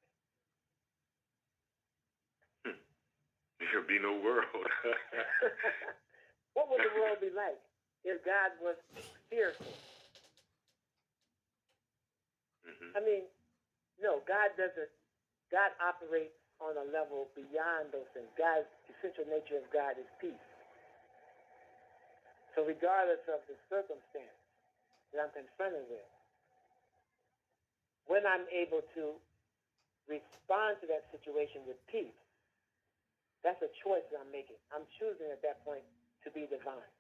There would be no world. What would the world be like if God was fearful? I mean, no, God operates on a level beyond those things. God's essential nature of God is peace. So regardless of the circumstance that I'm confronted with, when I'm able to respond to that situation with peace, that's a choice that I'm making. I'm choosing at that point to be divine.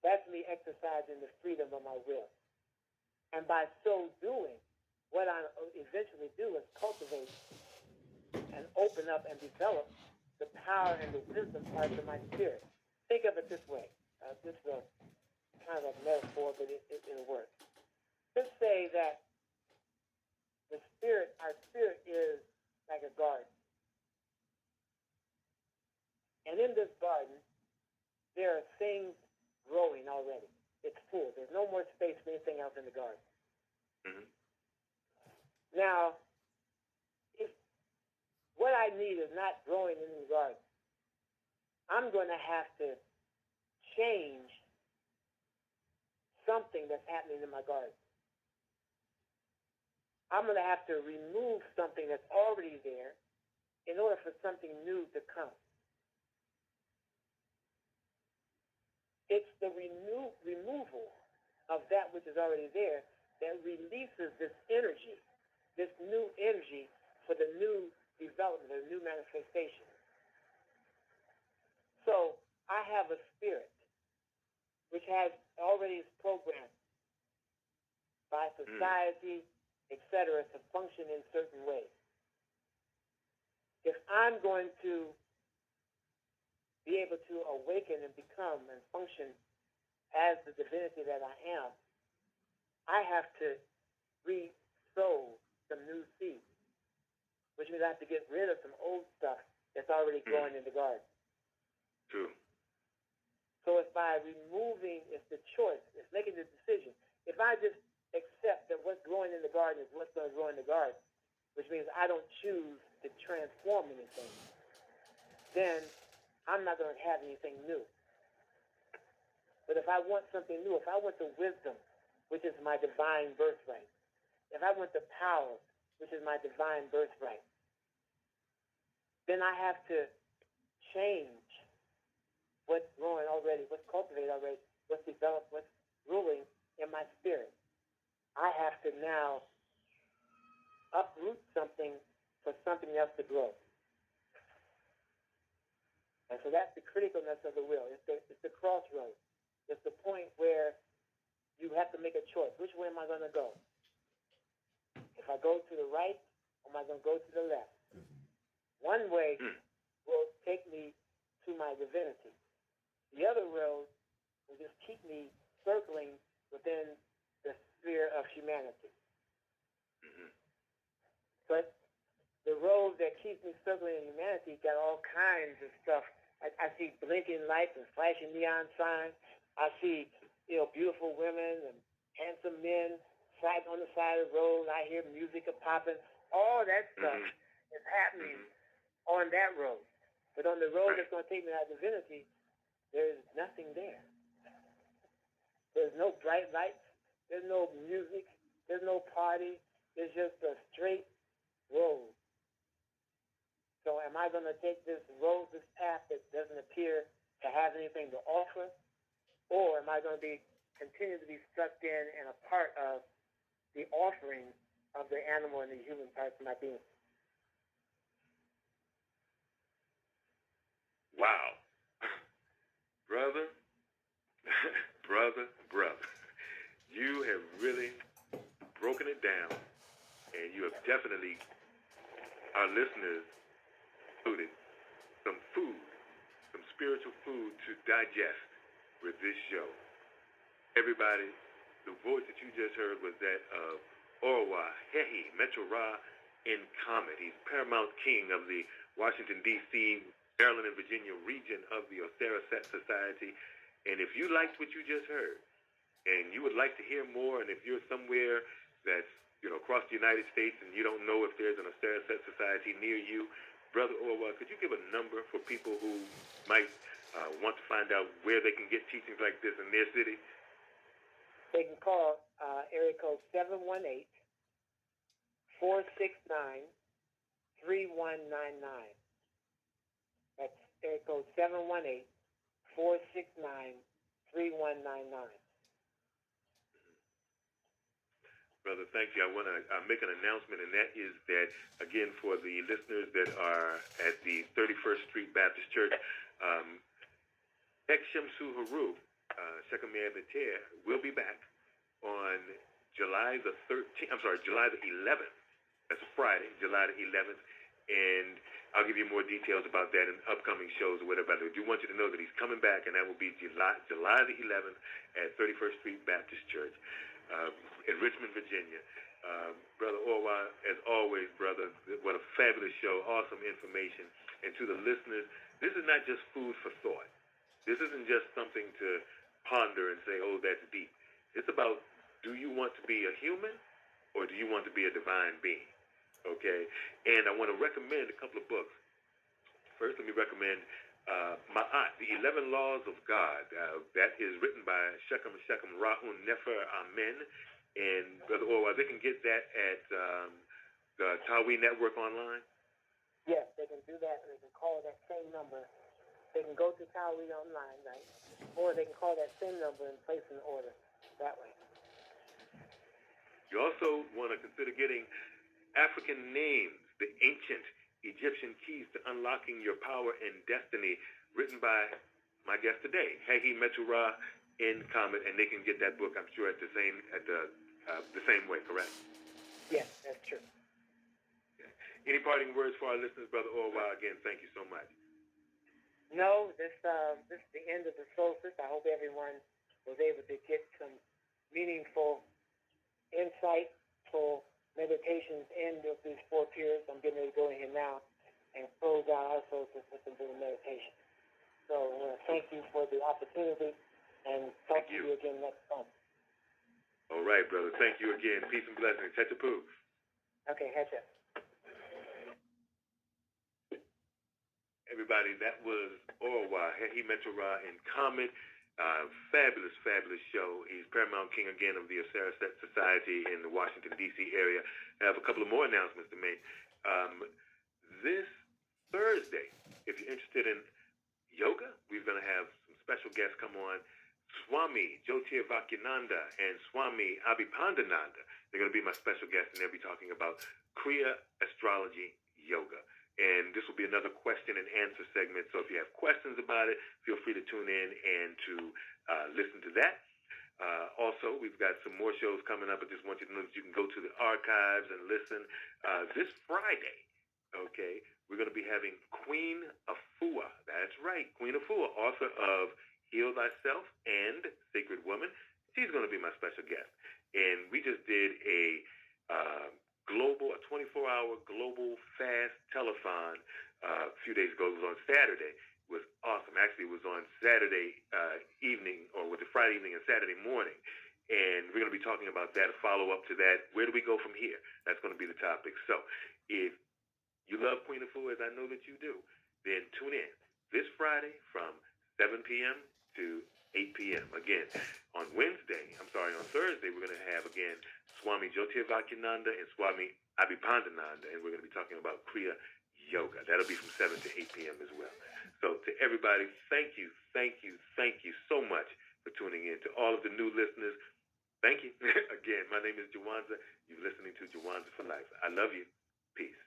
That's me exercising the freedom of my will. And by so doing, what I eventually do is cultivate and open up and develop the power and the wisdom parts of my spirit. Think of it this way. This is a kind of a metaphor, but it'll work. Let's say that our spirit is like a garden. And in this garden, there are things growing already. It's full. There's no more space for anything else in the garden. Mm-hmm. Now, if what I need is not growing in the garden, I'm going to have to change something that's happening in my garden. I'm going to have to remove something that's already there in order for something new to come. It's the removal of that which is already there that releases this energy, this new energy for the new development, the new manifestation. So I have a spirit which has already is programmed by society, etc., to function in certain ways. If I'm going to be able to awaken and become and function as the divinity that I am, I have to re-sow some new seeds, which means I have to get rid of some old stuff that's already growing in the garden. True. So it's by removing, it's the choice, it's making the decision. If I just accept that what's growing in the garden is what's going to grow in the garden, which means I don't choose to transform anything, then I'm not going to have anything new. But if I want something new, if I want the wisdom, which is my divine birthright, if I want the power, which is my divine birthright, then I have to change what's growing already, what's cultivated already, what's developed, what's ruling in my spirit. I have to now uproot something for something else to grow. And so that's the criticalness of the will. It's the crossroads. It's the point where you have to make a choice. Which way am I going to go? If I go to the right, or am I going to go to the left? One way will take me to my divinity. The other road will just keep me circling within the sphere of humanity. But the road that keeps me circling in humanity got all kinds of stuff. I see blinking lights and flashing neon signs. I see, beautiful women and handsome men sitting on the side of the road. I hear music popping. All that stuff is happening on that road. But on the road that's going to take me to divinity, there is nothing there. There's no bright lights. There's no music. There's no party. It's just a straight road. So am I going to take this road, this path that doesn't appear to have anything to offer? Or am I going to continue to be sucked in and a part of the offering of the animal and the human parts of my being? Wow. Brother, brother, you have really broken it down, and you have definitely, our listeners, included some food, some spiritual food to digest with this show. Everybody, the voice that you just heard was that of Orwa Hehi Metra in Comet. He's Paramount King of the Washington, D.C., Maryland, and Virginia region of the Osera Set Society. And if you liked what you just heard, and you would like to hear more, and if you're somewhere that's, across the United States and you don't know if there's an Osera Set Society near you, Brother Orwa, could you give a number for people who might want to find out where they can get teachings like this in their city? They can call area code 718-469-3199. That's area code 718-469-3199. Brother, thank you. I want to make an announcement, and that is that, again, for the listeners that are at the 31st Street Baptist Church, Ekshemsu Haru, Shekhameh Beter, will be back on July the 11th. That's a Friday, July the 11th. And I'll give you more details about that in upcoming shows or whatever. But I do want you to know that he's coming back, and that will be July the 11th at 31st Street Baptist Church in Richmond, Virginia. Brother Orwa, as always, brother, what a fabulous show, awesome information. And to the listeners, this is not just food for thought. This isn't just something to ponder and say, oh, that's deep. It's about, do you want to be a human or do you want to be a divine being? Okay? And I want to recommend a couple of books. First, let me recommend Ma'at, The 11 Laws of God. That is written by Shechem Rahun Nefer Amen. And Brother Orwa, they can get that at the Tawi Network online? Yes, they can do that, and they can call that same number. They can go to Tawi online, right? Or they can call that same number and place an order that way. You also want to consider getting African Names, the Ancient Egyptian Keys to Unlocking Your Power and Destiny, written by my guest today, Hehi Metra in Comet, and they can get that book, I'm sure, the same way, correct? Yes, that's true. Okay. Any parting words for our listeners, Brother Orwa? Again, thank you so much. No, this is the end of the solstice. I hope everyone was able to get some meaningful, insightful meditations in of these 4 periods. I'm getting ready to go in here now and close out our solstice with some little meditation. So I want to thank you for the opportunity and talk to you again next time. All right, brother. Thank you again. Peace and blessings. Hetchapu. Okay, Hetcha. Everybody, that was Orwa, Hehi Metra in Comet. Fabulous, fabulous show. He's Paramount King again of the Osera Set Society in the Washington, D.C. area. I have a couple of more announcements to make. This Thursday, if you're interested in yoga, we're going to have some special guests come on. Swami Jyotirvakyananda and Swami Abhipandananda. They're going to be my special guests, and they'll be talking about Kriya Astrology Yoga. And this will be another question and answer segment. So if you have questions about it, feel free to tune in and to listen to that. Also, we've got some more shows coming up. I just want you to know that you can go to the archives and listen. This Friday, okay, we're going to be having Queen Afua. That's right, Queen Afua, author of Heal Thyself and Sacred Woman. She's going to be my special guest. And we just did a 24-hour global fast telethon a few days ago. It was on Saturday. It was awesome. Actually, it was on Saturday evening, or was it Friday evening and Saturday morning. And we're going to be talking about that, a follow-up to that. Where do we go from here? That's going to be the topic. So if you love Queen Afua, as I know that you do, then tune in this Friday from 7 p.m. to 8 p.m. Again, on Thursday, we're going to have, again, Swami Jyotirvakinanda and Swami Abhipandananda, and we're going to be talking about Kriya Yoga. That'll be from 7 to 8 p.m. as well. So to everybody, thank you so much for tuning in. To all of the new listeners, thank you. Again, my name is Jawanza. You're listening to Jawanza for Life. I love you. Peace.